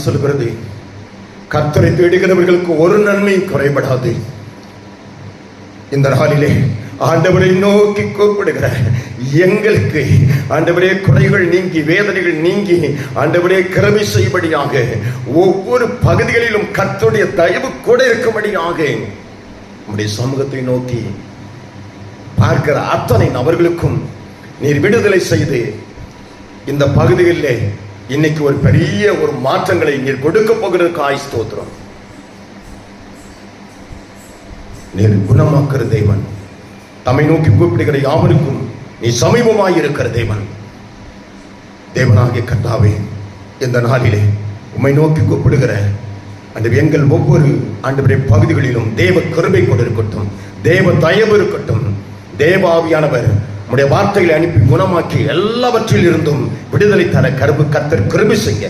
சொல்கிறது, கர்த்தரை தேடுகிறவர்களுக்கு ஒரு நன்மையும் குறைபடாது. இந்த நாளிலே ஆண்டவரை நோக்கி கூப்பிடுகிற எங்களுக்கு ஆண்டவரே குறைகள் நீங்கி, வேதனைகள் நீங்கி, ஆண்டவரே கிருபை செய்யும்படியாக, ஒவ்வொரு பகுதிகளிலும் கர்த்தருடைய தயவு கூட இருக்கும்படியாக நம்முடைய சமூகத்தை நோக்கி பார்க்கிற அத்தனை நபர்களுக்கும் நீர் விடுதலை செய்து இந்த பகுதிகளிலே இன்னைக்கு ஒரு பெரிய ஒரு மாற்றங்களை நீர் கொடுக்க போகிறதுக்கு ஸ்தோத்திரம். நீர் குணமாக்குற தேவன், தம்மை நோக்கி கூப்பிடுகிற யாவருக்கும் நீ சமீபமாய் இருக்கிற தேவன். தேவனாகிய கர்த்தாவே, இந்த நாளிலே உம்மை நோக்கி கூப்பிடுகிற அந்த எங்கள் ஒவ்வொரு ஆண்டவருடைய பகுதிகளிலும் தேவ கிருபை கொண்டிருக்கட்டும், தேவ தயவு இருக்கட்டும். தேவாவியானவர் உம்முடைய வார்த்தைகளை அனுப்பி குணமாக்கி எல்லாவற்றில் இருந்தும் விடுதலை தர கர்த்தர் கிருபை செய்ய